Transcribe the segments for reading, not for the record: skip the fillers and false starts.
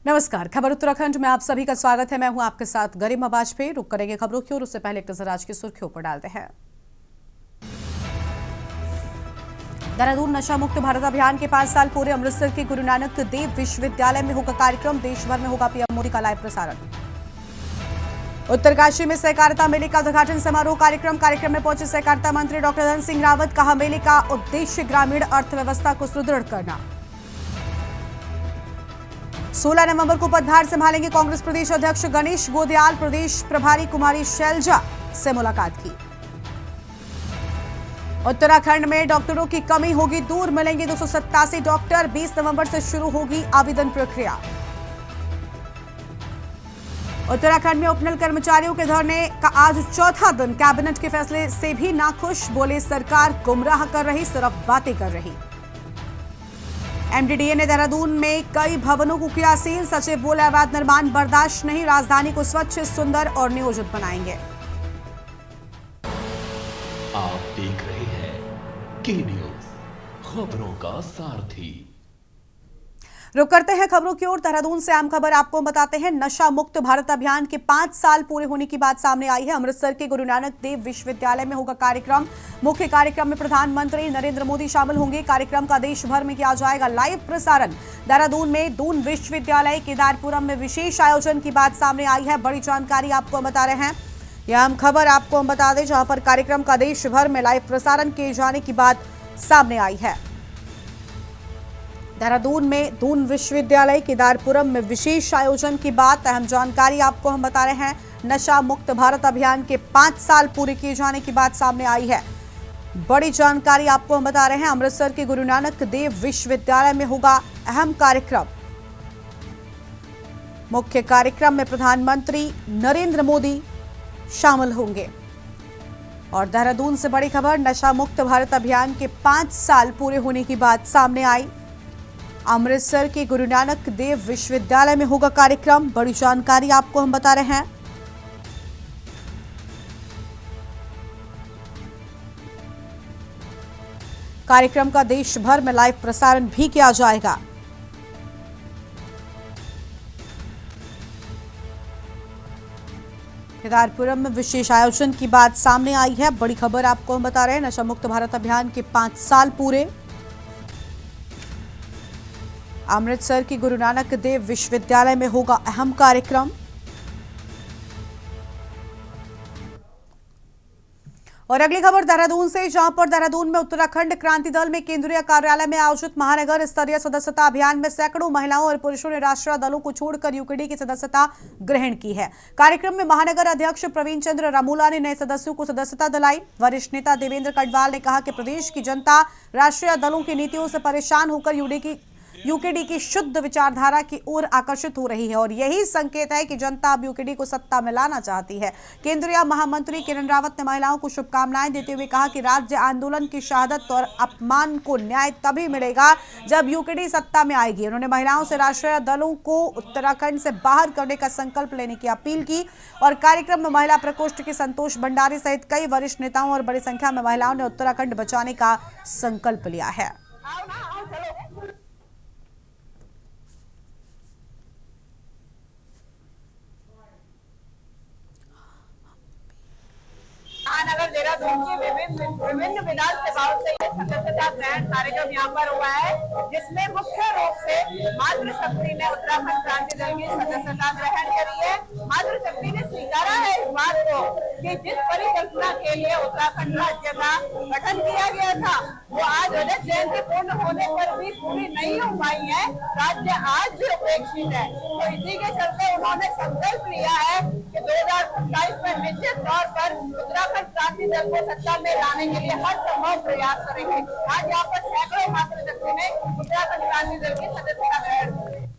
नमस्कार, खबर उत्तराखंड में आप सभी का स्वागत है। मैं हूं आपके साथ गरिमा वाजपेयी। रुक करेंगे खबरों की ओर, उससे पहले एक नजर आज की सुर्खियों पर डालते हैं। देहरादून नशा मुक्त भारत अभियान के 5 साल पूरे। अमृतसर के गुरु नानक देव विश्वविद्यालय में होगा कार्यक्रम। देश भर में होगा पीएम मोदी का लाइव प्रसारण। उत्तरकाशी में सहकारिता मेले का उद्घाटन समारोह कार्यक्रम में पहुंचे सहकारिता मंत्री डॉक्टर धन सिंह रावत। कहा, मेले का उद्देश्य ग्रामीण अर्थव्यवस्था को सुदृढ़ करना। 16 नवंबर को पदभार संभालेंगे कांग्रेस प्रदेश अध्यक्ष गणेश गोदयाल। प्रदेश प्रभारी कुमारी शैलजा से मुलाकात की। उत्तराखंड में डॉक्टरों की कमी होगी दूर, मिलेंगे 287 डॉक्टर। 20 नवंबर से शुरू होगी आवेदन प्रक्रिया। उत्तराखंड में उपनल कर्मचारियों के धरने का आज चौथा दिन। कैबिनेट के फैसले से भी नाखुश, बोले सरकार गुमराह कर रही, सिर्फ बातें कर रही। एमडीडीए ने देहरादून में कई भवनों को किया सील। सचिव बोले, अवैध निर्माण बर्दाश्त नहीं, राजधानी को स्वच्छ, सुंदर और नियोजित बनाएंगे। आप देख रहे हैं के न्यूज, खबरों का सारथी। रुक करते हैं खबरों की ओर। देहरादून से अहम खबर आपको बताते हैं। नशा मुक्त भारत अभियान के 5 साल पूरे होने की बात सामने आई है। अमृतसर के गुरु नानक देव विश्वविद्यालय में होगा कार्यक्रम। मुख्य कार्यक्रम में प्रधानमंत्री नरेंद्र मोदी शामिल होंगे। कार्यक्रम का देश भर में किया जाएगा लाइव प्रसारण। देहरादून में दून विश्वविद्यालय केदारपुरम में विशेष आयोजन की बात सामने आई है। बड़ी जानकारी आपको हम बता रहे हैं। यह अहम खबर आपको हम बता दें, जहां पर कार्यक्रम का देश भर में लाइव प्रसारण किए जाने की बात सामने आई है। देहरादून में दून विश्वविद्यालय केदारपुरम में विशेष आयोजन की बात, अहम जानकारी आपको हम बता रहे हैं। नशा मुक्त भारत अभियान के 5 साल पूरे किए जाने की बात सामने आई है। बड़ी जानकारी आपको हम बता रहे हैं। अमृतसर के गुरु नानक देव विश्वविद्यालय में होगा अहम कार्यक्रम। मुख्य कार्यक्रम में प्रधानमंत्री नरेंद्र मोदी शामिल होंगे। और देहरादून से बड़ी खबर, नशा मुक्त भारत अभियान के 5 साल पूरे होने की बात सामने आई। अमृतसर के गुरु नानक देव विश्वविद्यालय में होगा कार्यक्रम। बड़ी जानकारी आपको हम बता रहे हैं। कार्यक्रम का देश भर में लाइव प्रसारण भी किया जाएगा। केदारपुरम में विशेष आयोजन की बात सामने आई है। बड़ी खबर आपको हम बता रहे हैं। नशा मुक्त भारत अभियान के 5 साल पूरे। अमृतसर की गुरु नानक देव विश्वविद्यालय में होगा अहम कार्यक्रम। और अगली खबर देहरादून से, जहां पर देहरादून में उत्तराखंड क्रांति दल में केंद्रीय कार्यालय में आयोजित महानगर स्तरीय सदस्यता अभियान में सैकड़ों महिलाओं और पुरुषों ने राष्ट्रीय दलों को छोड़कर यूकेडी की सदस्यता ग्रहण की है। कार्यक्रम में महानगर अध्यक्ष प्रवीण चंद्र रामूला ने नए सदस्यों को सदस्यता दिलाई। वरिष्ठ नेता देवेंद्र कटवाल ने कहा कि प्रदेश की जनता राष्ट्रीय दलों की नीतियों से परेशान होकर यूकेडी की शुद्ध विचारधारा की ओर आकर्षित हो रही है और यही संकेत है कि जनता अब यूकेडी को सत्ता में लाना चाहती है। केंद्रीय महामंत्री किरण रावत ने महिलाओं को शुभकामनाएं देते हुए कहा कि राज्य आंदोलन की शहादत और अपमान को न्याय तभी मिलेगा जब यूकेडी सत्ता में आएगी। उन्होंने महिलाओं से राष्ट्रीय दलों को उत्तराखंड से बाहर करने का संकल्प लेने की अपील की। और कार्यक्रम में महिला प्रकोष्ठ के संतोष भंडारी सहित कई वरिष्ठ नेताओं और बड़ी संख्या में महिलाओं ने उत्तराखंड बचाने का संकल्प लिया है। महानगर देहरादून की विभिन्न विधानसभाओं से ये सदस्यता ग्रहण कार्यक्रम यहाँ पर हुआ है, जिसमें मुख्य रूप से मातृशक्ति ने उत्तराखंड क्रांति दल की सदस्यता ग्रहण करी है। मातृशक्ति ने स्वीकारा है इस बात को कि जिस परिकल्पना के लिए उत्तराखंड राज्य का गठन किया गया था, वो आज रजत जयंती पूर्ण होने पर भी पूरी नहीं हो पाई है। राज्य आज भी उपेक्षित है। तो इसी के चलते उन्होंने संकल्प लिया है कि 2027 में निश्चित तौर पर उत्तराखंड क्रांति दल को सत्ता में लाने के लिए हर संभव प्रयास करेंगे। आज यहाँ पर सैकड़ों मातृशक्ति ने उत्तराखंड क्रांति दल की सदस्यता ग्रहण की।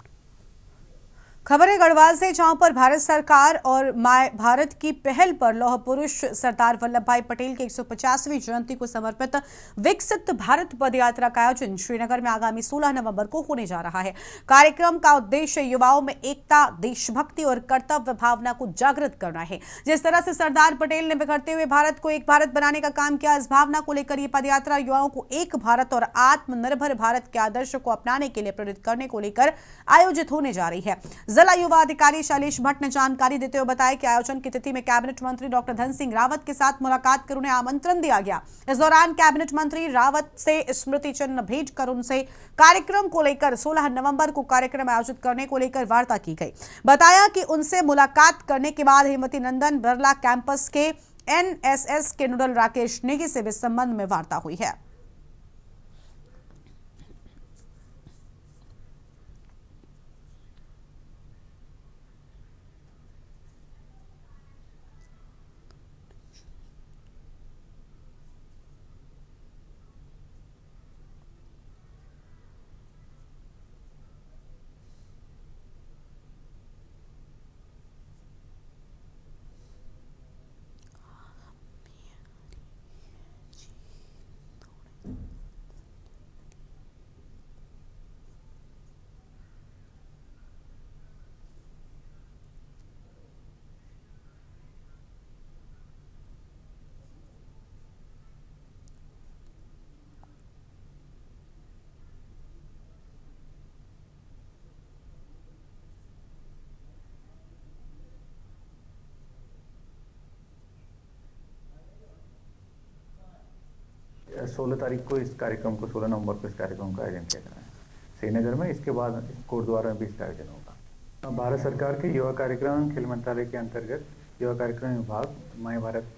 खबरें गढ़वाल से, जहां पर भारत सरकार और माय भारत की पहल पर लौह पुरुष सरदार वल्लभ भाई पटेल की 150वीं जयंती को समर्पित विकसित भारत पदयात्रा का आयोजन श्रीनगर में आगामी 16 नवंबर को होने जा रहा है। कार्यक्रम का उद्देश्य युवाओं में एकता, देशभक्ति और कर्तव्य भावना को जागृत करना है। जिस तरह से सरदार पटेल ने बिखरते हुए भारत को एक भारत बनाने का काम किया, इस भावना को लेकर यह पदयात्रा युवाओं को एक भारत और आत्मनिर्भर भारत के आदर्श को अपनाने के लिए प्रेरित करने को लेकर आयोजित होने जा रही है। जिला युवा अधिकारी शैलेश भट्ट ने जानकारी देते हुए बताया कि आयोजन की तिथि में कैबिनेट मंत्री डॉक्टर धन सिंह रावत के साथ मुलाकात कर उन्हें आमंत्रण दिया गया। इस दौरान कैबिनेट मंत्री रावत से स्मृति चिन्ह भेंट कर उनसे कार्यक्रम को लेकर 16 नवंबर को कार्यक्रम आयोजित करने को लेकर वार्ता की गई। बताया कि उनसे मुलाकात करने के बाद हेमवती नंदन बिरला कैंपस के NSS के नोडल राकेश नेगी से भी इस संबंध में वार्ता हुई है। सोलह तारीख को इस कार्यक्रम को 16 नवंबर को इस कार्यक्रम का आयोजन किया जाना है श्रीनगर में। इसके बाद कोटद्वार में भी इसका आयोजन होगा। भारत सरकार के युवा कार्यक्रम खेल मंत्रालय के अंतर्गत युवा कार्यक्रम विभाग माय भारत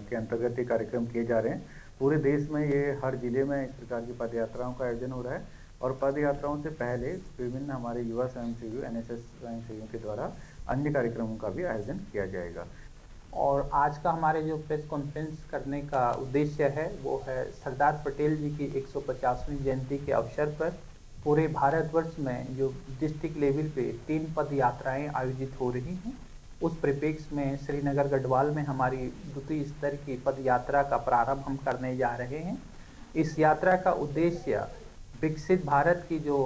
के अंतर्गत ये कार्यक्रम किए जा रहे हैं। पूरे देश में ये हर जिले में इस प्रकार की पद यात्राओं का आयोजन हो रहा है और पद यात्राओं से पहले विभिन्न हमारे युवा स्वयंसेवी NSS स्वयंसेवियों के द्वारा अन्य कार्यक्रमों का भी आयोजन किया जाएगा। और आज का हमारे जो प्रेस कॉन्फ्रेंस करने का उद्देश्य है वो है सरदार पटेल जी की 150वीं जयंती के अवसर पर पूरे भारतवर्ष में जो डिस्ट्रिक्ट लेवल पे 3 पद यात्राएं आयोजित हो रही हैं, उस परिप्रेक्ष्य में श्रीनगर गढ़वाल में हमारी द्वितीय स्तर की पद यात्रा का प्रारंभ हम करने जा रहे हैं। इस यात्रा का उद्देश्य विकसित भारत की जो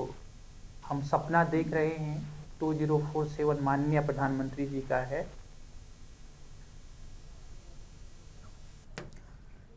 हम सपना देख रहे हैं 2047 माननीय प्रधानमंत्री जी का है।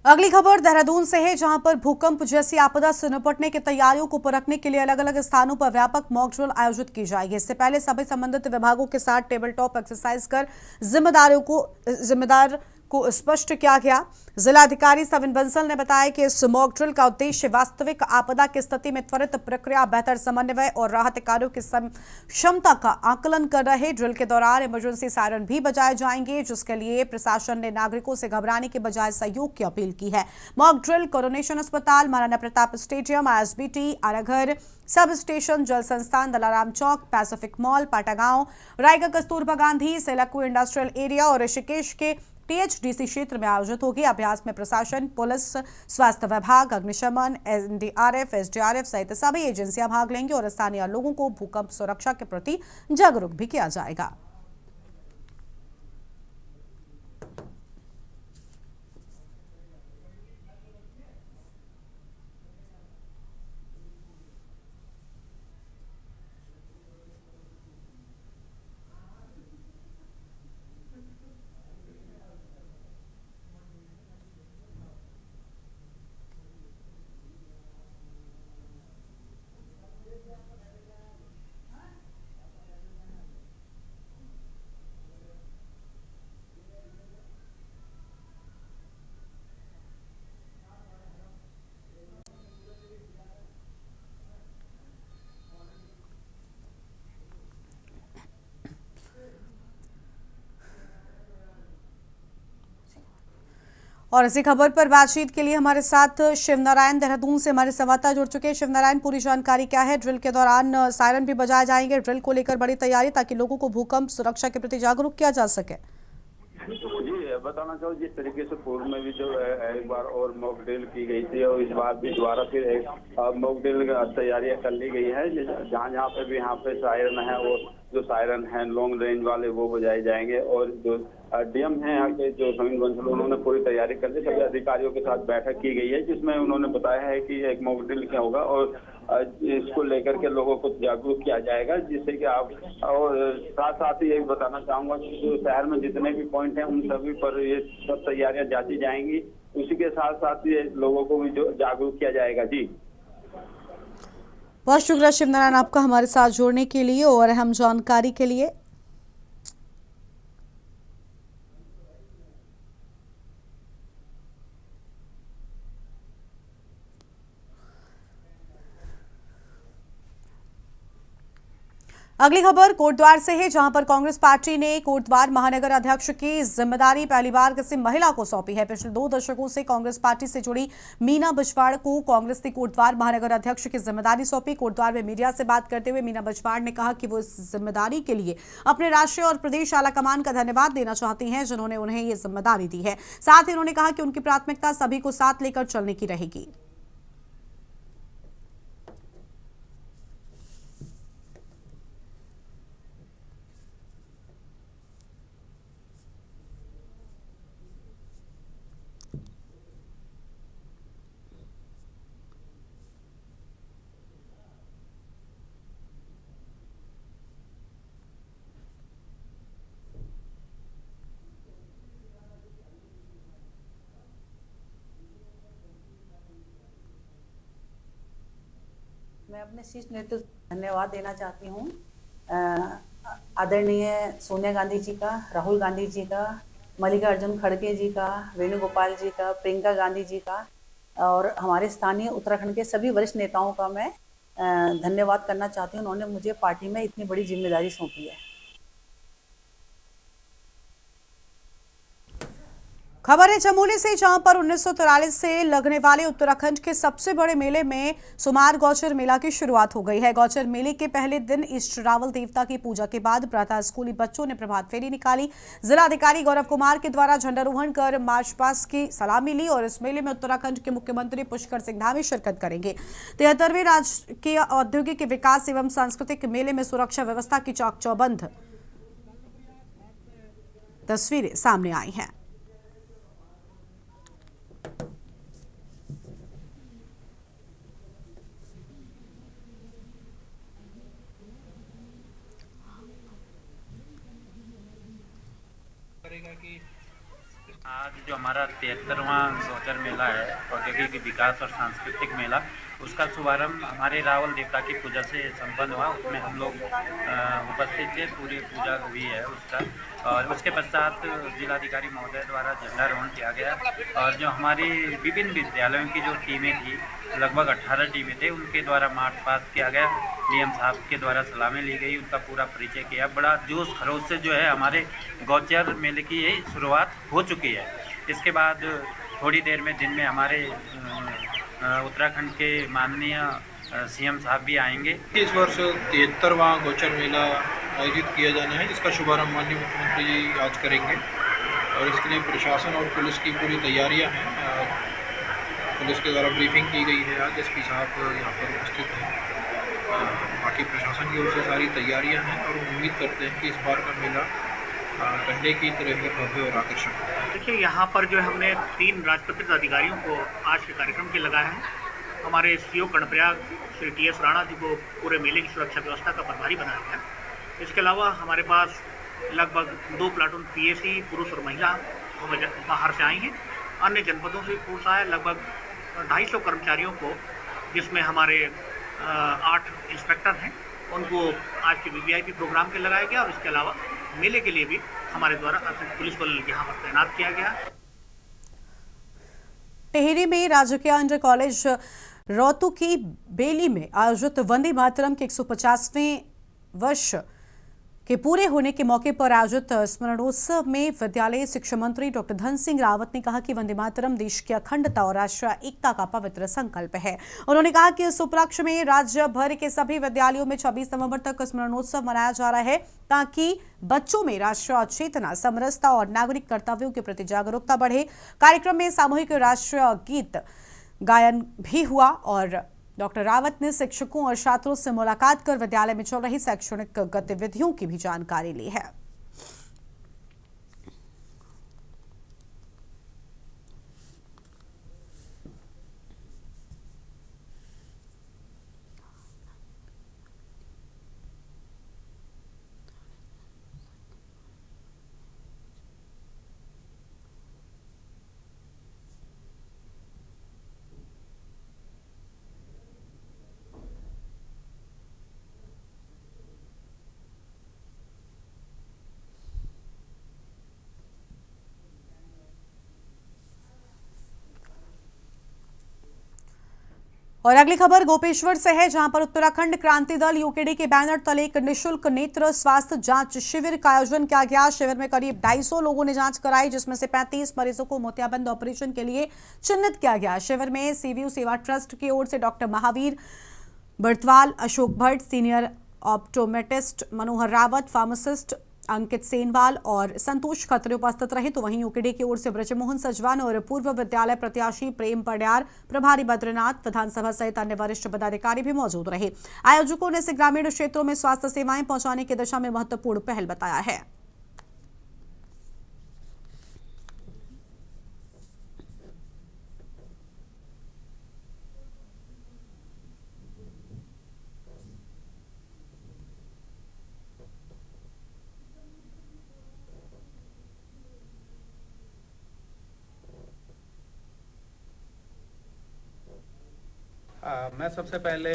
अगली खबर देहरादून से है, जहां पर भूकंप जैसी आपदा से निपटने की तैयारियों को परखने के लिए अलग अलग स्थानों पर व्यापक मॉक ड्रिल आयोजित की जाएगी। इससे पहले सभी संबंधित विभागों के साथ टेबल टॉप एक्सरसाइज कर जिम्मेदार को स्पष्ट किया गया। जिलाधिकारी सविन बंसल ने बताया कि इस मॉक ड्रिल का उद्देश्य वास्तविक आपदा की स्थिति में त्वरित प्रक्रिया, बेहतर समन्वय और राहत कार्यों की क्षमता का आकलन कर रहे। ड्रिल के दौरान इमरजेंसी सायरन भी बजाए जाएंगे, जिसके लिए प्रशासन ने नागरिकों से घबराने के बजाय सहयोग की अपील की है। मॉक ड्रिल कोरोनेशन अस्पताल, महाराणा प्रताप स्टेडियम, ISBT, आराघर sub station, Jal Sansthan, Dalaram Chowk, Pacific mall, Patagaon, Raigarh Kasturba Gandhi, Selaqui industrial area और ऋषिकेश के THDC क्षेत्र में आयोजित होगी। अभ्यास में प्रशासन, पुलिस, स्वास्थ्य विभाग, अग्निशमन, NDRF, SDRF सहित सभी एजेंसियां भाग लेंगी और स्थानीय लोगों को भूकंप सुरक्षा के प्रति जागरूक भी किया जाएगा। और इसी खबर पर बातचीत के लिए हमारे साथ शिवनारायण देहरादून से हमारे संवाददाता जुड़ चुके हैं। शिवनारायण, पूरी जानकारी क्या है? ड्रिल के दौरान सायरन भी बजाए जाएंगे, ड्रिल को लेकर बड़ी तैयारी ताकि लोगों को भूकंप सुरक्षा के प्रति जागरूक किया जा सके। जी, बताना चाहूँ जिस तरीके से पूर्व में भी जो है एक बार और मॉक ड्रिल की गई थी और इस बार भी दोबारा फिर एक मॉक ड्रिल तैयारियां कर ली गई है। जहाँ जहाँ पे भी यहाँ पे सायरन है वो जो सायरन है लॉन्ग रेंज वाले वो बजाए जाएंगे और जो डीएम है यहाँ के जो समीन बंसल उन्होंने पूरी तैयारी कर ली। सभी अधिकारियों के साथ बैठक की गई है जिसमें उन्होंने बताया है कि एक मॉक ड्रिल क्या होगा और इसको लेकर के लोगों को जागरूक किया जाएगा, जिससे कि आप और साथ साथ ही यही बताना चाहूंगा कि जो शहर में जितने भी पॉइंट हैं उन सभी पर ये सब तैयारियां जांची जाएंगी। उसी के साथ साथ ये लोगों को भी जो जागरूक किया जाएगा। जी बहुत शुक्रिया शिवनारायण आपका हमारे साथ जोड़ने के लिए और अहम जानकारी के लिए। अगली खबर कोटद्वार से है, जहां पर कांग्रेस पार्टी ने कोटद्वार महानगर अध्यक्ष की जिम्मेदारी पहली बार किसी महिला को सौंपी है। पिछले 2 दशकों से कांग्रेस पार्टी से जुड़ी मीना बिजवाड़ को कांग्रेस ने कोटद्वार महानगर अध्यक्ष की जिम्मेदारी सौंपी। कोटद्वार में मीडिया से बात करते हुए मीना बिजवाड़ ने कहा कि वो इस जिम्मेदारी के लिए अपने राष्ट्रीय और प्रदेश आलाकमान का धन्यवाद देना चाहती हैं जिन्होंने उन्हें ये जिम्मेदारी दी है। साथ ही उन्होंने कहा कि उनकी प्राथमिकता सभी को साथ लेकर चलने की रहेगी। मैं अपने शीर्ष नेतृत्व को धन्यवाद देना चाहती हूँ। आदरणीय सोनिया गांधी जी का, राहुल गांधी जी का, मल्लिकार्जुन खड़गे जी का, वेणुगोपाल जी का, प्रियंका गांधी जी का और हमारे स्थानीय उत्तराखंड के सभी वरिष्ठ नेताओं का मैं धन्यवाद करना चाहती हूँ। उन्होंने मुझे पार्टी में इतनी बड़ी जिम्मेदारी सौंपी है। खबर है चमोली से, जहां पर 1943 से लगने वाले उत्तराखंड के सबसे बड़े मेले में सुमार गौचर मेला की शुरुआत हो गई है। गौचर मेले के पहले दिन इष्ट रावल देवता की पूजा के बाद प्रातः स्कूली बच्चों ने प्रभात फेरी निकाली। जिलाधिकारी गौरव कुमार के द्वारा झंडारोहण कर मार्च पास्ट की सलामी ली और इस मेले में उत्तराखंड के मुख्यमंत्री पुष्कर सिंह धामी शिरकत करेंगे। 73वें राजकीय औद्योगिक विकास एवं सांस्कृतिक मेले में सुरक्षा व्यवस्था की चाक चौबंद तस्वीरें सामने आई हैं। आज जो हमारा 73वां गौचर मेला है, औद्योगिक विकास और सांस्कृतिक मेला, उसका शुभारंभ हमारे रावल देवता की पूजा से संपन्न हुआ। उसमें हम लोग उपस्थित थे, पूरी पूजा हुई है उसका। और उसके पश्चात जिलाधिकारी महोदय द्वारा झंडारोहण किया गया और जो हमारी विभिन्न विद्यालयों की जो टीमें थी, लगभग 18 टीमें थे, उनके द्वारा मार्च पास्ट किया गया। डीएम साहब के द्वारा सलामी ली गई, उनका पूरा परिचय किया। बड़ा जोश खरोश से जो है हमारे गौचर मेले की यही शुरुआत हो चुकी है। इसके बाद थोड़ी देर में दिन में हमारे उत्तराखंड के माननीय सीएम साहब भी आएंगे। इस वर्ष 73वां गौचर मेला आयोजित किया जाना है, जिसका शुभारंभ माननीय मुख्यमंत्री जी आज करेंगे और इसके लिए प्रशासन और पुलिस की पूरी तैयारियां हैं। पुलिस के द्वारा ब्रीफिंग की गई है, आज एसपी साहब यहाँ पर उपस्थित हैं। बाकी प्रशासन की ओर से सारी तैयारियां हैं और उम्मीद करते हैं कि इस बार का मेला पहले की तरह ही भव्य और आकर्षक है। देखिए, यहाँ पर जो हमने 3 राजपत्रित अधिकारियों को आज के कार्यक्रम के लगाया है। हमारे सीओ कर्णप्रयाग श्री TS राणा जी को पूरे मेले की सुरक्षा व्यवस्था का प्रभारी बनाया गया। इसके अलावा हमारे पास लगभग 2 प्लाटून PAC पुरुष और महिला बाहर से आई हैं। अन्य जनपदों से फोर्स आया लगभग 250 कर्मचारियों को, जिसमें हमारे 8 इंस्पेक्टर हैं, उनको आज के VVIP प्रोग्राम के लगाया गया। और इसके अलावा मेले के लिए भी हमारे द्वारा पुलिस बल यहाँ पर तैनात किया गया। टिहरी में राजकीय इंटर कॉलेज रोहतू की बेली में आयोजित वंदे मातरम के 150वें वर्ष के पूरे होने के मौके पर आयोजित स्मरणोत्सव में विद्यालय शिक्षा मंत्री डॉक्टर धन सिंह रावत ने कहा कि वंदे मातरम देश की अखंडता और राष्ट्रीय एकता का पवित्र संकल्प है। उन्होंने कहा कि इस उपलक्ष्य में राज्य भर के सभी विद्यालयों में 26 नवंबर तक स्मरणोत्सव मनाया जा रहा है ताकि बच्चों में राष्ट्रीय चेतना, समरसता और नागरिक कर्तव्यों के प्रति जागरूकता बढ़े। कार्यक्रम में सामूहिक राष्ट्रीय गीत गायन भी हुआ और डॉक्टर रावत ने शिक्षकों और छात्रों से मुलाकात कर विद्यालय में चल रही शैक्षणिक गतिविधियों की भी जानकारी ली है। और अगली खबर गोपेश्वर से है, जहां पर उत्तराखंड क्रांति दल यूकेडी के बैनर तले एक निःशुल्क नेत्र स्वास्थ्य जांच शिविर का आयोजन किया गया। शिविर में करीब 250 लोगों ने जांच कराई, जिसमें से 35 मरीजों को मोतियाबिंद ऑपरेशन के लिए चिन्हित किया गया। शिविर में सीवीयू सेवा ट्रस्ट की ओर से doctor Mahavir Bartwal, Ashok Bhatt, senior optometrist Manohar Rawat, pharmacist Ankit Senwal और संतोष खत्री उपस्थित रहे। तो वहीं यूकेडी की ओर से ब्रजमोहन सजवान और पूर्व विद्यालय प्रत्याशी प्रेम पड्यार, प्रभारी बद्रीनाथ, विधानसभा सहित अन्य वरिष्ठ पदाधिकारी भी मौजूद रहे। आयोजकों ने इसे ग्रामीण क्षेत्रों में स्वास्थ्य सेवाएं पहुंचाने की दिशा में महत्वपूर्ण पहल बताया है। मैं सबसे पहले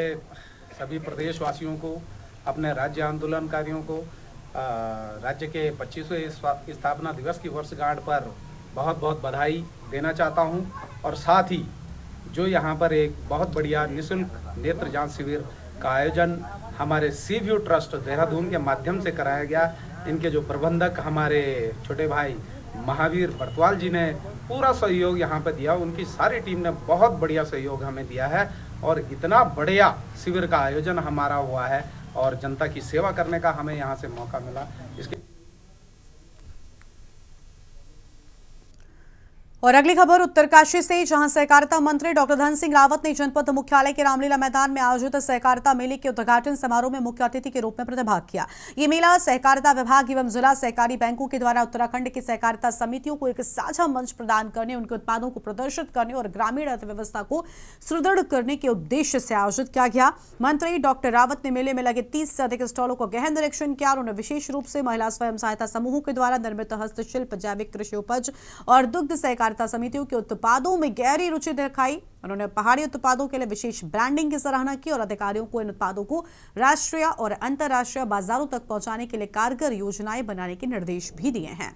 सभी प्रदेशवासियों को, अपने राज्य आंदोलनकारियों को राज्य के 25वें स्थापना दिवस की वर्षगांठ पर बहुत बहुत बधाई देना चाहता हूं। और साथ ही जो यहां पर एक बहुत बढ़िया निःशुल्क नेत्र जांच शिविर का आयोजन हमारे सीवीयू ट्रस्ट देहरादून के माध्यम से कराया गया, इनके जो प्रबंधक हमारे छोटे भाई महावीर बर्तवाल जी ने पूरा सहयोग यहाँ पर दिया। उनकी सारी टीम ने बहुत बढ़िया सहयोग हमें दिया है और इतना बढ़िया शिविर का आयोजन हमारा हुआ है और जनता की सेवा करने का हमें यहाँ से मौका मिला। इसके और अगली खबर उत्तरकाशी से, जहां सहकारिता मंत्री डॉक्टर धन सिंह रावत ने जनपद मुख्यालय के रामलीला मैदान में आयोजित सहकारिता मेले के उद्घाटन समारोह में मुख्य अतिथि के रूप में प्रतिभाग किया। ये मेला सहकारिता विभाग एवं जिला सहकारी बैंकों के द्वारा उत्तराखंड की सहकारिता समितियों को एक साझा मंच प्रदान करने, उनके उत्पादों को प्रदर्शित करने और ग्रामीण अर्थव्यवस्था को सुदृढ़ करने के उद्देश्य से आयोजित किया गया। मंत्री डॉक्टर रावत ने मेले में लगे 30 से अधिक स्टॉलों को गहन निरीक्षण किया और उन्हें विशेष रूप से महिला स्वयं सहायता समूहों के द्वारा निर्मित हस्तशिल्प, जैविक कृषि उपज और दुग्ध सहकारिता समितियों के उत्पादों में गहरी रुचि दिखाई। उन्होंने पहाड़ी उत्पादों के लिए विशेष ब्रांडिंग की सराहना की और अधिकारियों को इन उत्पादों को राष्ट्रीय और अंतर्राष्ट्रीय बाजारों तक पहुंचाने के लिए कारगर योजनाएं बनाने के निर्देश भी दिए हैं।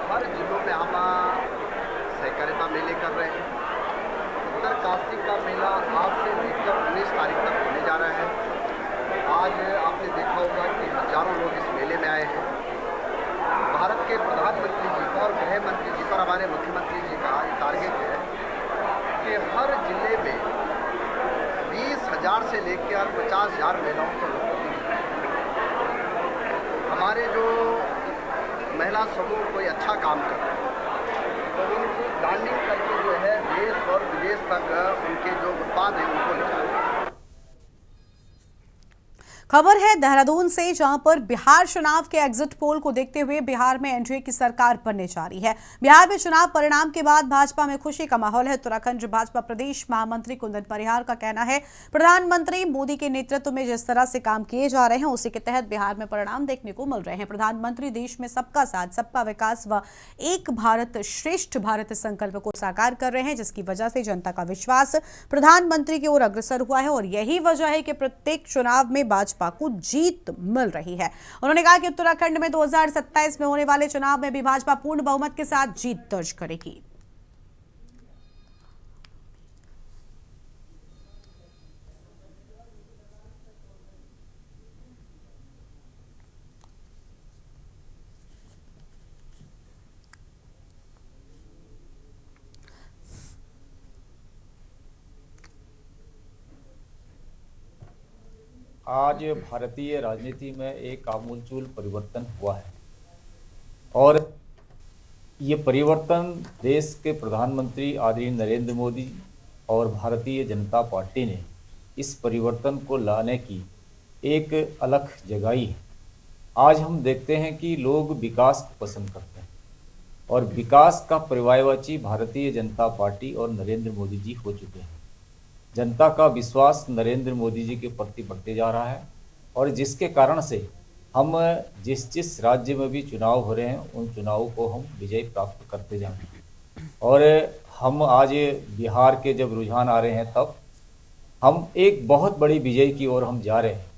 हर जिलों में हम सहकारिता मेले कर रहे हैं। उत्तरकाशी का मेला आज से लेकर 19 तारीख तक होने जा रहा है। आज आपने देखा होगा कि हजारों लोग इस मेले में आए हैं। भारत के प्रधानमंत्री जी का और गृह मंत्री जी पर हमारे मुख्यमंत्री जी का टारगेट है कि हर जिले में 20,000 से लेकर 50,000 महिलाओं को हमारे जो महिला समूह कोई अच्छा काम कर रहे हैं तो उनकी ब्रांडिंग करके जो है देश और विदेश तक उनके जो उत्पाद हैं उनको ले जाए। खबर है देहरादून से, जहां पर बिहार चुनाव के एग्जिट पोल को देखते हुए बिहार में एनडीए की सरकार बनने जा रही है। बिहार में चुनाव परिणाम के बाद भाजपा में खुशी का माहौल है। उत्तराखंड भाजपा प्रदेश महामंत्री कुंदन परिहार का कहना है, प्रधानमंत्री मोदी के नेतृत्व में जिस तरह से काम किए जा रहे हैं उसी के तहत बिहार में परिणाम देखने को मिल रहे हैं। प्रधानमंत्री देश में सबका साथ, सबका विकास व एक भारत श्रेष्ठ भारत संकल्प को साकार कर रहे हैं, जिसकी वजह से जनता का विश्वास प्रधानमंत्री की ओर अग्रसर हुआ है और यही वजह है कि प्रत्येक चुनाव में भाजपा को जीत मिल रही है। उन्होंने कहा कि उत्तराखंड में 2027 में होने वाले चुनाव में भी भाजपा पूर्ण बहुमत के साथ जीत दर्ज करेगी। आज भारतीय राजनीति में एक आमूलचूल परिवर्तन हुआ है और ये परिवर्तन देश के प्रधानमंत्री आदरणीय नरेंद्र मोदी और भारतीय जनता पार्टी ने इस परिवर्तन को लाने की एक अलख जगाई है। आज हम देखते हैं कि लोग विकास को पसंद करते हैं और विकास का पर्यायवाची भारतीय जनता पार्टी और नरेंद्र मोदी जी हो चुके हैं। जनता का विश्वास नरेंद्र मोदी जी के प्रति बढ़ते जा रहा है और जिसके कारण से हम जिस राज्य में भी चुनाव हो रहे हैं उन चुनावों को हम विजय प्राप्त करते जा रहे हैं। और हम आज बिहार के जब रुझान आ रहे हैं तब हम एक बहुत बड़ी विजय की ओर हम जा रहे हैं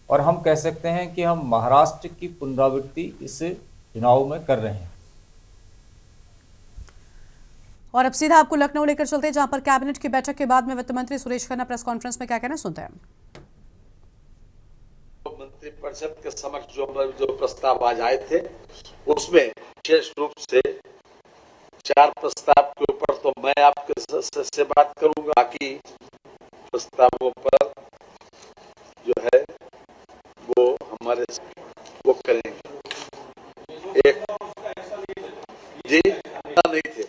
और हम कह सकते हैं कि हम महाराष्ट्र की पुनरावृत्ति इस चुनाव में कर रहे हैं। और अब सीधा आपको लखनऊ लेकर चलते हैं, जहां पर कैबिनेट की बैठक के बाद में वित्त मंत्री सुरेश खन्ना प्रेस कॉन्फ्रेंस में क्या कहना सुनते हैं। मंत्रिपरिषद के समक्ष जो प्रस्ताव आज आए थे उसमें विशेष रूप से 4 प्रस्ताव के ऊपर तो मैं आपके से बात करूंगा, बाकी प्रस्तावों पर जो है वो हमारे वो करेंगे। एक जी नहीं थे,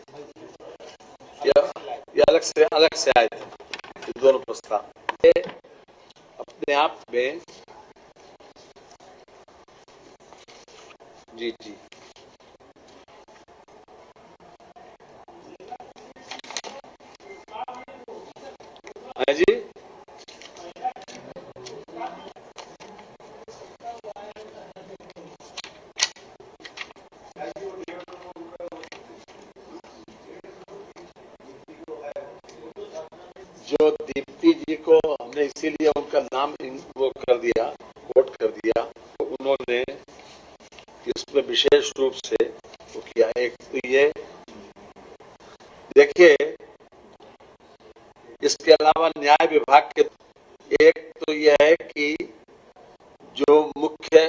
ये अलग से आए थे दोनों प्रस्ताव। ये अपने आप में जी है जी जो दीप्ति जी को हमने इसीलिए उनका नाम वो कर दिया, कोट कर दिया, तो उन्होंने इसमें विशेष रूप से वो किया। एक तो ये देखिए, इसके अलावा न्याय विभाग के एक तो यह है कि जो मुख्य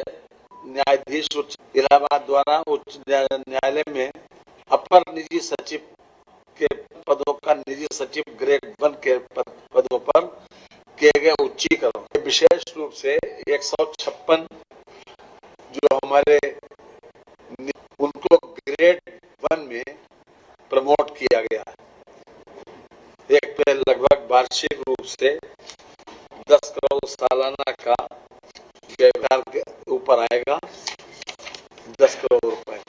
न्यायाधीश इलाहाबाद द्वारा उच्च न्यायालय में अपर निजी सचिव के पदों का निजी सचिव ग्रेड 1 के पदों पर किए गए उच्चीकरण, विशेष रूप से 156 जो हमारे उनको ग्रेड 1 में प्रमोट किया गया है। एक पे लगभग वार्षिक रूप से 10 करोड़ सालाना का व्यवहार के ऊपर आएगा, 10 करोड़ रुपए,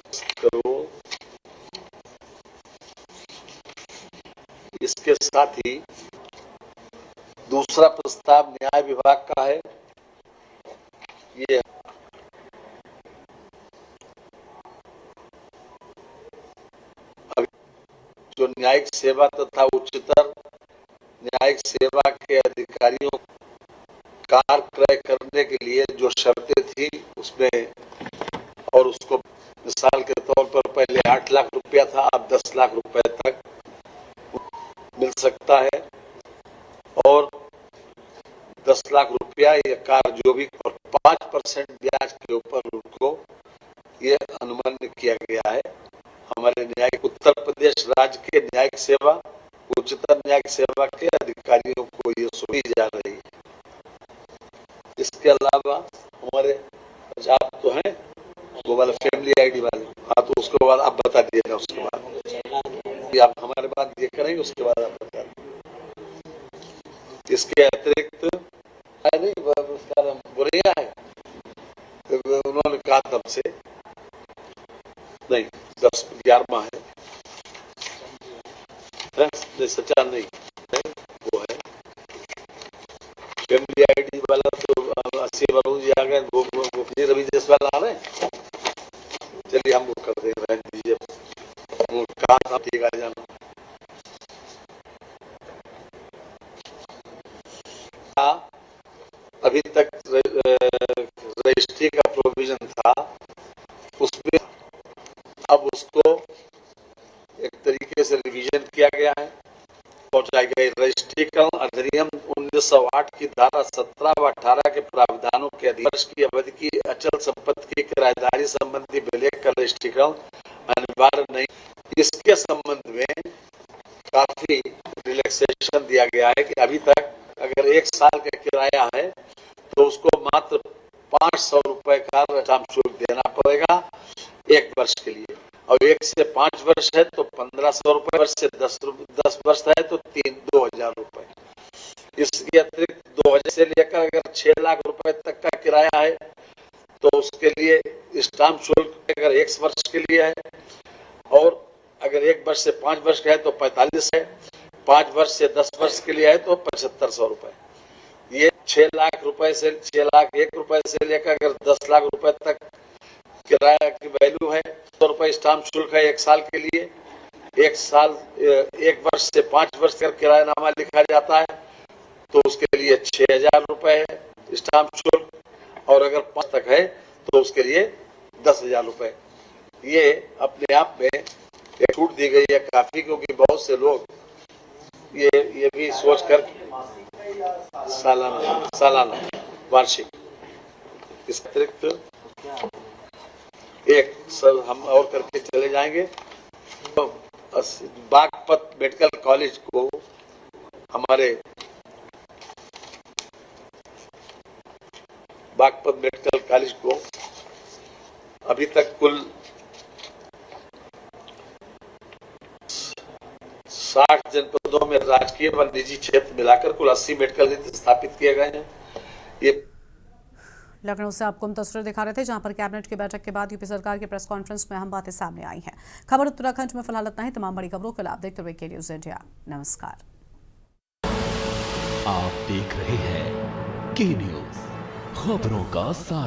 10 करोड़। इसके साथ ही दूसरा प्रस्ताव न्याय विभाग का है। ये जो न्यायिक सेवा तथा उच्चतर न्यायिक सेवा के अधिकारियों कार क्रय करने के लिए जो शर्तें थी उसमें, और उसको मिसाल के तौर पर पहले 8 लाख रुपया था, अब 10 लाख रुपए तक मिल सकता है और 10 लाख रुपया ये कार जो भी, और 5% ब्याज के ऊपर उनको ये अनुमन्य किया गया है। हमारे न्यायिक उत्तर प्रदेश राज्य के न्यायिक सेवा, उच्चतर न्यायिक सेवा के अधिकारियों को ये सुविधा जा रही है। इसके अलावा हमारे आप तो हैं वो वाला फैमिली आईडी वाले, हाँ, तो उसके बाद आप बता दीजिएगा। उसके बाद आप हमारे बात ये करेंगे, उसके बाद आप बता दीजिए। इसके अतिरिक्त नहीं, तरफ से नहीं 10-11वां है नहीं सच्चा नहीं है, वो है फैमिली आईडी वाला तो 80 वरुण जी आ गए, वो रवि जायसवाल आ रहे हैं। चलिए हम वो कर दे रहे दीजिए, वो कहा था ठीक आ जाना। अभी तक रजिस्ट्री का प्रोविजन था, उसमें अब उसको एक तरीके से रिवीजन किया गया है, पहुंचाई गई। रजिस्ट्रीकरण अधिनियम 1908 की धारा 17 व 18 के प्रावधानों के अधीन वर्ष की अवधि की अचल संपत्ति की किराएदारी संबंधी विलेख का रजिस्ट्रीकरण अनिवार्य नहीं। इसके संबंध में काफी रिलैक्सेशन दिया गया है कि अभी तक अगर 1 साल का किराया है तो उसको मात्र 500 रुपए का स्टाम्प शुल्क देना पड़ेगा 1 वर्ष के लिए, और 1 से 5 वर्ष है तो 1500 रुपए, वर्ष से 10 वर्ष है तो 2000 रुपए। इसके अतिरिक्त 2000 से लेकर अगर 6 लाख रुपए तक का किराया है तो उसके लिए स्टाम्प शुल्क अगर 1 वर्ष के लिए है, और अगर 1 वर्ष से 5 वर्ष का है तो 45 है, 5 वर्ष से 10 वर्ष के लिए है तो 7500 रुपए। ये 6 लाख रुपए से 6 लाख 1 रुपए से लेकर अगर 10 लाख रुपए तक किराया की वैल्यू है, 100 रुपए स्टाम्प शुल्क है 1 साल के लिए। 1 वर्ष से 5 वर्ष का किरायानामा लिखा जाता है तो उसके लिए 6000 रुपए है स्टाम्प शुल्क, और अगर 5 तक है तो उसके लिए 10,000 रुपए। ये अपने आप में एक छूट दी गई है काफी, क्योंकि बहुत से लोग ये भी सोच कर सालाना वार्षिक, इस अतिरिक्त एक सर हम और करके चले जाएंगे। तो बागपत मेडिकल कॉलेज को हमारे बागपत मेडिकल कॉलेज को अभी तक कुल 60 जनपदों में राजकीय व निजी क्षेत्र मिलाकर कुल 80 मेडिकल यूनिट स्थापित किए गए हैं। ये लखनऊ से आपको हम तस्वीर दिखा रहे थे जहां पर कैबिनेट की बैठक के बाद यूपी सरकार की प्रेस कॉन्फ्रेंस में अहम बातें सामने आई हैं। खबर उत्तराखंड में फिलहाल इतना ही। तमाम बड़ी खबरों के लिए आप देखते हुए के न्यूज़ इंडिया। नमस्कार। आप देख रहे हैं के न्यूज़, खबरों का साथ।